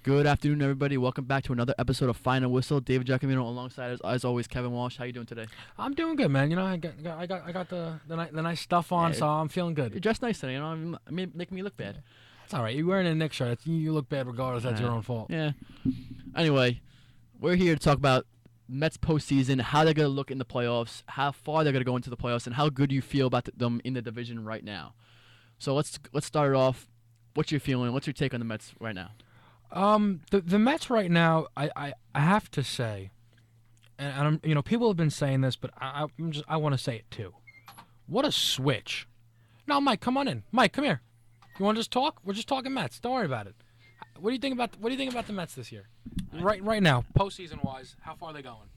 Good afternoon, everybody. Welcome back to another episode of Final Whistle. David Giacomino alongside us, as always, Kevin Walsh. How you doing today? I'm doing good, man. You know, I got the nice stuff on, Yeah, so I'm feeling You're good. dressed nice today. Making me look bad. It's all right. You're wearing a Knicks shirt. You look bad regardless. That's your own fault. Yeah. Anyway, we're here to talk about Mets postseason, how they're going to look in the playoffs, how far they're going to go into the playoffs, and how good you feel about them in the division right now. So let's start it off. What's your feeling? What's your take on the Mets right now? The Mets right now, I have to say, and I'm, people have been saying this, but I want to say it too. What a switch! No, Mike, come on in. Mike, come here. You want to just talk? We're just talking Mets. Don't worry about it. What do you think about the Mets this year? Right now, postseason wise, how far are they going?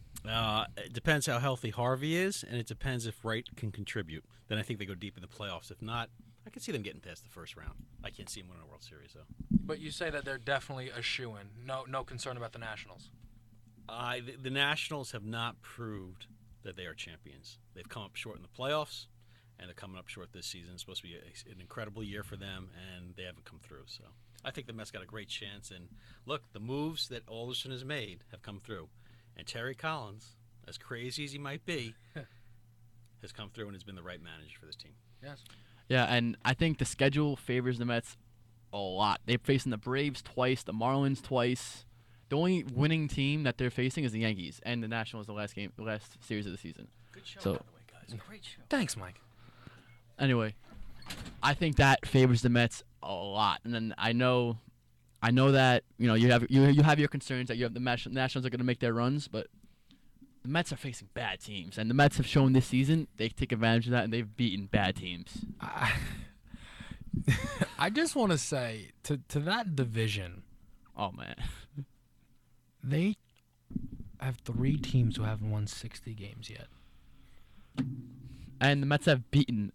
It depends how healthy Harvey is, and it depends if Wright can contribute. Then I think they go deep in the playoffs. If not, I can see them getting past the first round. I can't see them winning a World Series, though. But you say that they're definitely a shoo-in. No concern about the Nationals. The Nationals have not proved that they are champions. They've come up short in the playoffs, and they're coming up short this season. It's supposed to be an incredible year for them, and they haven't come through. So I think the Mets got a great chance. And look, the moves that Alderson has made have come through. And Terry Collins, as crazy as he might be, has come through and has been the right manager for this team. Yes. Yeah, and I think the schedule favors the Mets a lot. They're facing the Braves twice, the Marlins twice. The only winning team that they're facing is the Yankees, and the Nationals the last series of the season. Good show, So- by the way, guys. Great show. Thanks, Mike. Anyway, I think that favors the Mets a lot. And then I know that you have your concerns that you have the Nationals are going to make their runs, but the Mets are facing bad teams, and the Mets have shown this season they take advantage of that, and they've beaten bad teams. I just want to say to that division, Oh man, they have 3 teams who haven't won 60 games yet. and the Mets have beaten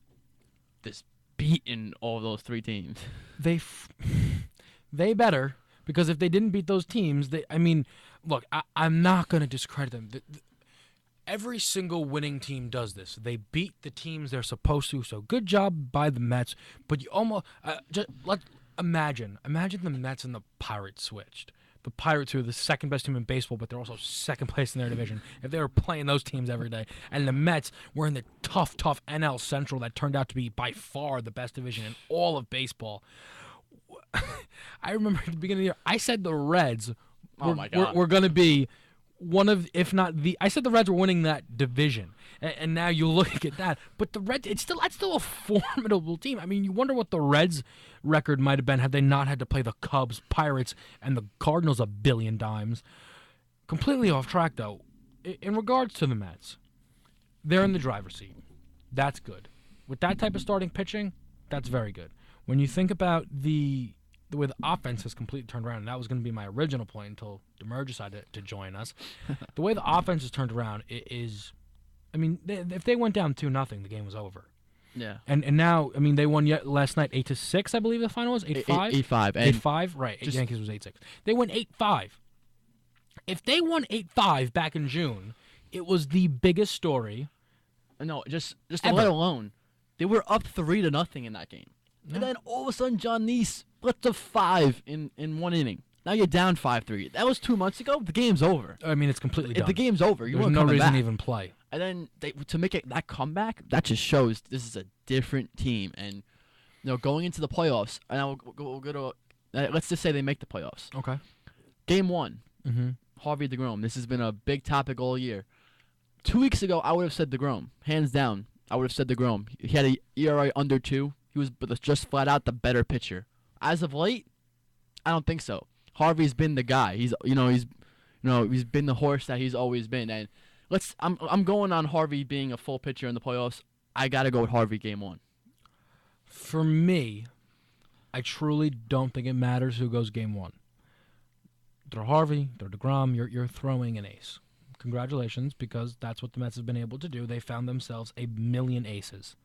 all those 3 teams. They better, because if they didn't beat those teams, look, I'm not going to discredit them. Every single winning team does this. They beat the teams they're supposed to. So good job by the Mets. But you almost imagine the Mets and the Pirates switched. The Pirates, who are the second best team in baseball, but they're also second place in their division. If they were playing those teams every day, and the Mets were in the tough NL Central that turned out to be by far the best division in all of baseball. I remember at the beginning of the year, I said the Reds were going to be one of, if not the, I said the Reds were winning that division, and now you look at that. But the Reds, that's still a formidable team. I mean, you wonder what the Reds' record might have been had they not had to play the Cubs, Pirates, and the Cardinals a billion times. Completely off track, though. In regards to the Mets, they're in the driver's seat. That's good. With that type of starting pitching, that's very good. When you think about the way the offense has completely turned around, and that was going to be my original point until DeMer decided to join us. The way the offense has turned around is, if they went down 2-0, the game was over. Yeah. And now, they won last night 8-6, I believe the final was 8-5. 8-5. 8-5, right? Yankees was 8-6. They won 8-5. If they won 8-5 back in June, it was the biggest story. No, just ever. let alone, they were up 3-0 in that game. Yeah. And then all of a sudden, John Neese split to 5 in one inning. Now you're down 5-3. That was 2 months ago. The game's over. It's completely done. The game's over. There's no reason to even play. And then to make that comeback, that just shows this is a different team. And going into the playoffs, and we'll go to let's just say they make the playoffs. Okay. Game 1, Mm-hmm. Harvey DeGrom. This has been a big topic all year. 2 weeks ago, I would have said DeGrom, hands down. I would have said DeGrom. He had a ERA under 2. He was just flat out the better pitcher. As of late, I don't think so. Harvey's been the guy. He's been the horse that he's always been. And I'm going on Harvey being a full pitcher in the playoffs. I gotta go with Harvey game 1. For me, I truly don't think it matters who goes game 1. They're Harvey, they're DeGrom. You're throwing an ace. Congratulations, because that's what the Mets have been able to do. They found themselves a million aces.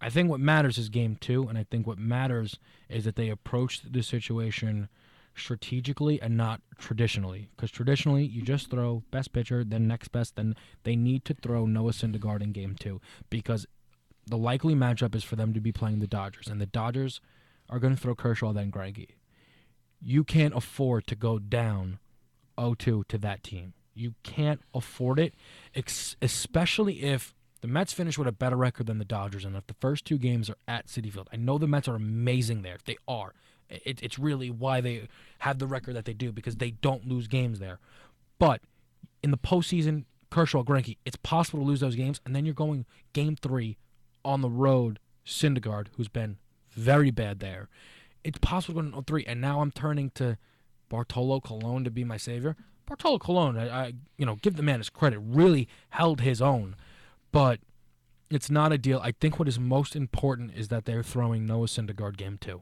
I think what matters is game 2, and I think what matters is that they approached the situation strategically and not traditionally. Because traditionally, you just throw best pitcher, then next best, then they need to throw Noah Syndergaard in game 2. Because the likely matchup is for them to be playing the Dodgers, and the Dodgers are going to throw Kershaw, then Greinke. you can't afford to go down 0-2 to that team. You can't afford it, especially if the Mets finish with a better record than the Dodgers, and if the first 2 games are at Citi Field. I know the Mets are amazing there. They are. It's really why they have the record that they do, because they don't lose games there. But in the postseason, Kershaw, Greinke, it's possible to lose those games, and then you're going Game 3 on the road, Syndergaard, who's been very bad there. It's possible to go 0-3, and now I'm turning to Bartolo Colon to be my savior. Bartolo Colon, I give the man his credit, really held his own, but it's not a deal. I think what is most important is that they're throwing Noah Syndergaard Game 2.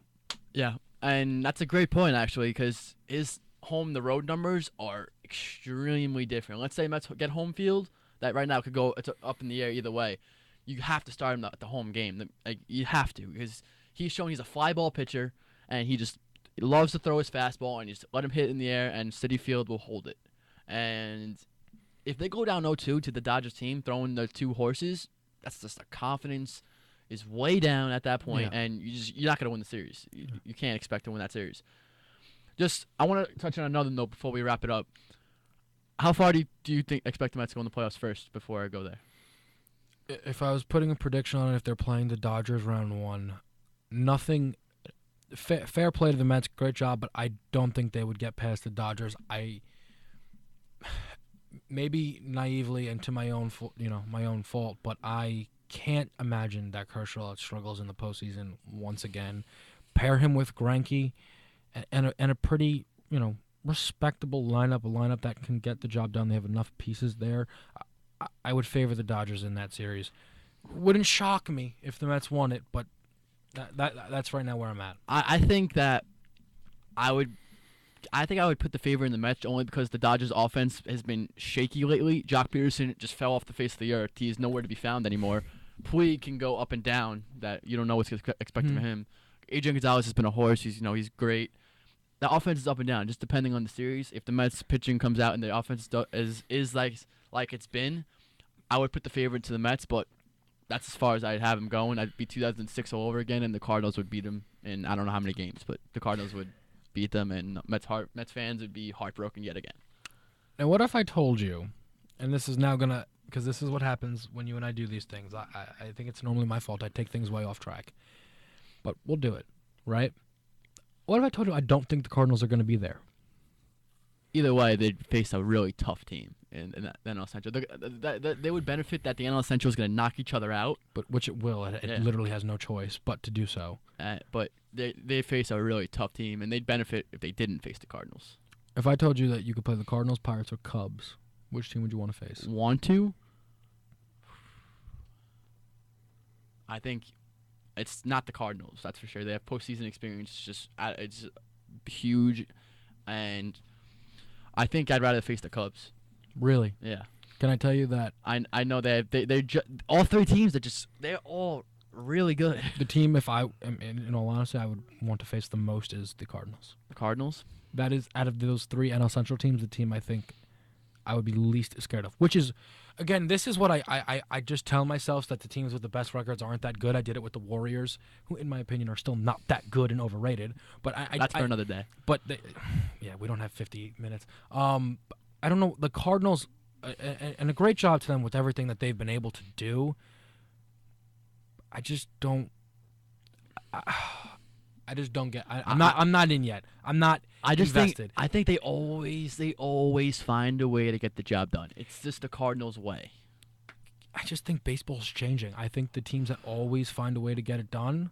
Yeah, and that's a great point, actually, because his home-the-road numbers are extremely different. Let's say Mets get home field, that right now could go up in the air either way. You have to start him at the home game. You have to, because he's shown he's a fly ball pitcher, and he loves to throw his fastball, and you just let him hit in the air, and Citi Field will hold it. And if they go down 0-2 to the Dodgers team, throwing the 2 horses, that's just the confidence is way down at that point, and you're not going to win the series. You can't expect to win that series. I want to touch on another note before we wrap it up. How far do you expect the Mets to go in the playoffs first before I go there? If I was putting a prediction on it, if they're playing the Dodgers round 1, nothing. Fair play to the Mets, great job, but I don't think they would get past the Dodgers. Maybe naively and to my own fault, but I can't imagine that Kershaw struggles in the postseason once again. Pair him with Greinke and a pretty respectable lineup, a lineup that can get the job done. They have enough pieces there. I would favor the Dodgers in that series. Wouldn't shock me if the Mets won it, but that's right now where I'm at. I think that I would put the favor in the Mets only because the Dodgers' offense has been shaky lately. Jock Peterson just fell off the face of the earth. He's nowhere to be found anymore. Puig can go up and down. That you don't know what's expected from him. Adrian Gonzalez has been a horse. He's great. The offense is up and down, just depending on the series. If the Mets pitching comes out and the offense is like it's been, I would put the favor to the Mets, but that's as far as I'd have him going. I'd be 2006 all over again, and the Cardinals would beat him in I don't know how many games, but the Cardinals would beat them, and Mets fans would be heartbroken yet again. Now, what if I told you, and this is now because this is what happens when you and I do these things. I think it's normally my fault. I take things way off track, but we'll do it, right? What if I told you I don't think the Cardinals are going to be there? Either way, they'd face a really tough team in the NL Central. They would benefit that the NL Central is going to knock each other out. But which it will. It literally has no choice but to do so. But they face a really tough team, and they'd benefit if they didn't face the Cardinals. If I told you that you could play the Cardinals, Pirates, or Cubs, which team would you want to face? Want to? I think it's not the Cardinals, that's for sure. They have postseason experience. It's huge, and I think I'd rather face the Cubs. Really? Yeah. Can I tell you that I know they're all 3 teams they're all really good. the team, if I in all honesty, I would want to face the most is the Cardinals. The Cardinals? That is, out of those 3 NL Central teams, the team I think I would be least scared of. Which is, again, this is what I just tell myself, that the teams with the best records aren't that good. I did it with the Warriors, who, in my opinion, are still not that good and overrated. But that's for another day. But we don't have 50 minutes. I don't know, the Cardinals, and a great job to them with everything that they've been able to do. I just don't. I just don't get. I'm not in yet. I'm not. Invested. I think they always find a way to get the job done. It's just the Cardinals' way. I just think baseball's changing. I think the teams that always find a way to get it done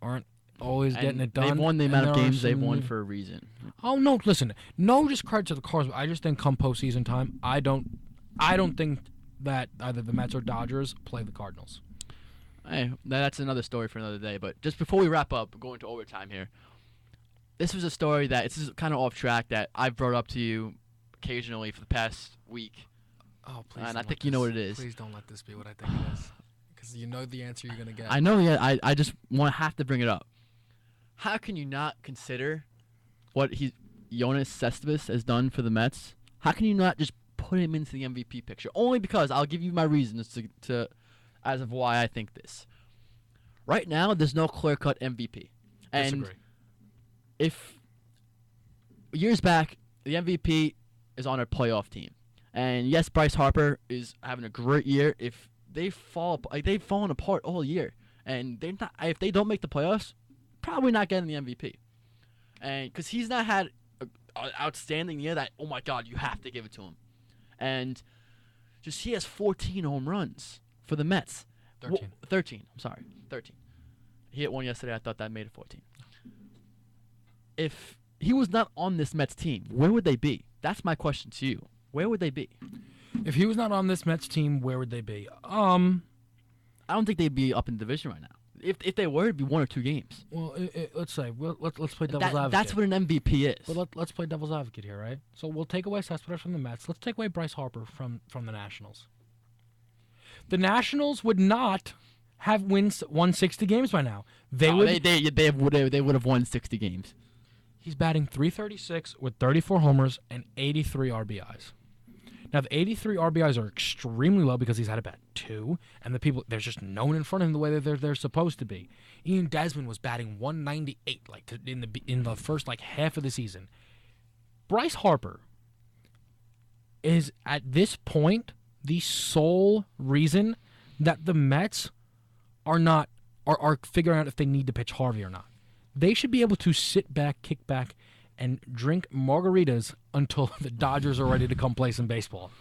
aren't always getting it done. They've won the amount of games they've won for a reason. Oh no! Listen, no discredit to the Cardinals. I just think come postseason time, I don't think that either the Mets or Dodgers play the Cardinals. Hey, that's another story for another day. But just before we wrap up, going to overtime here, this was a story that it's kind of off track that I've brought up to you occasionally for the past week. Oh, please! And I think you know what it is. Please don't let this be what I think it is, because you know the answer you're gonna get. I know. Yeah, I just have to bring it up. How can you not consider what Jonas Cespedes has done for the Mets? How can you not just put him into the MVP picture? Only because I'll give you my reasons to as of why I think this. Right now, there's no clear-cut MVP. And Disagree. if years back, the MVP is on a playoff team. And yes, Bryce Harper is having a great year. If they they've fallen apart all year, and they're not. If they don't make the playoffs, probably not getting the MVP. And because he's not had an outstanding year, that oh my God, you have to give it to him. And just he has 14 home runs for the Mets. 13. 13. I'm sorry, 13. He hit one yesterday. I thought that made it 14. If he was not on this Mets team, where would they be? That's my question to you. Where would they be? If he was not on this Mets team, where would they be? I don't think they'd be up in the division right now. If they were, it'd be 1 or 2 games. Well, let's say let's play devil's advocate. That's what an MVP is. But let's play devil's advocate here, right? So we'll take away Cespedes from the Mets. Let's take away Bryce Harper from the Nationals. The Nationals would not have won 60 games by now. They would have won 60 games. He's batting .336 with 34 homers and 83 RBIs. Now, the 83 RBIs are extremely low because he's had about 2, and there's just no one in front of him the way that they're supposed to be. Ian Desmond was batting .198 in the first half of the season. Bryce Harper is at this point the sole reason that the Mets are figuring out if they need to pitch Harvey or not. They should be able to sit back, kick back, and drink margaritas until the Dodgers are ready to come play some baseball.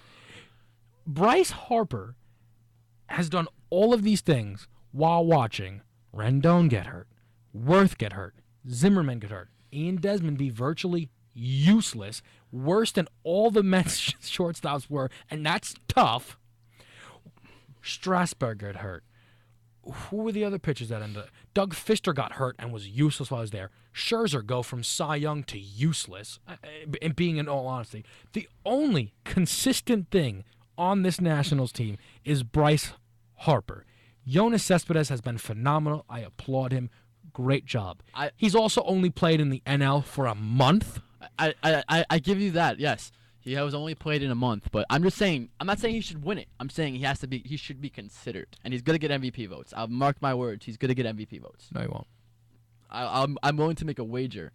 Bryce Harper has done all of these things while watching Rendon get hurt, Worth get hurt, Zimmerman get hurt, Ian Desmond be virtually useless, worse than all the Mets shortstops were, and that's tough. Strasburg got hurt. Who were the other pitchers that ended up? Doug Fister got hurt and was useless while I was there. Scherzer go from Cy Young to useless, and being in all honesty. The only consistent thing on this Nationals team is Bryce Harper. Yoenis Cespedes has been phenomenal. I applaud him. Great job. He's also only played in the NL for a month. I give you that, yes. He has only played in a month, but I'm just saying. I'm not saying he should win it. I'm saying he should be considered, and he's gonna get MVP votes. I'll mark my words. He's gonna get MVP votes. No, he won't. I'm willing to make a wager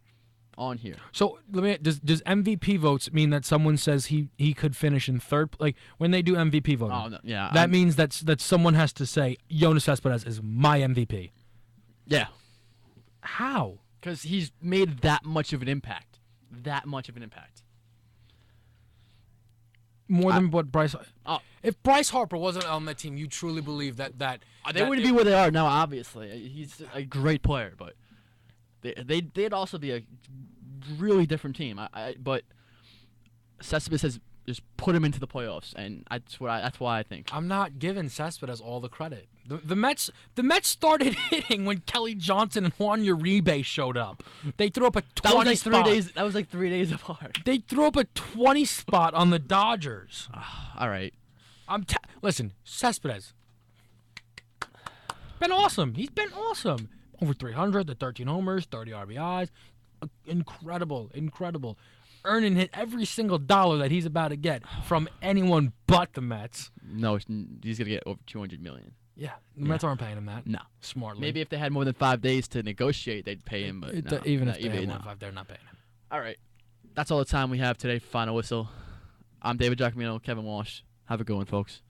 on here. So does MVP votes mean that someone says he could finish in third? Like when they do MVP voting, Oh no, yeah. that means that someone has to say Yoenis Cespedes is my MVP. Yeah, How? because he's made that much of an impact. That much of an impact. More than what Bryce. Oh. If Bryce Harper wasn't on that team, you truly believe that They wouldn't be where they are now. Obviously, he's a great player, but they'd also be a really different team. But Cespedes has just put him into the playoffs, and that's why I think. I'm not giving Cespedes all the credit. The Mets started hitting when Kelly Johnson and Juan Uribe showed up. They threw up a 20 That was like spot. 3 days. That was like 3 days apart. They threw up a 20 spot on the Dodgers. All right. Listen, Cespedes been awesome. He's been awesome. Over 300, the 13 homers, 30 RBIs. Incredible. Earning hit every single dollar that he's about to get from anyone but the Mets. No, he's gonna get over $200 million. Yeah, the Mets aren't paying him that. No. Smartly. Maybe if they had more than 5 days to negotiate, they'd pay him. But no, even no, if they had 1.5, they're not paying him. All right. That's all the time we have today. Final whistle. I'm David Giacomino, Kevin Walsh. Have a good one, folks.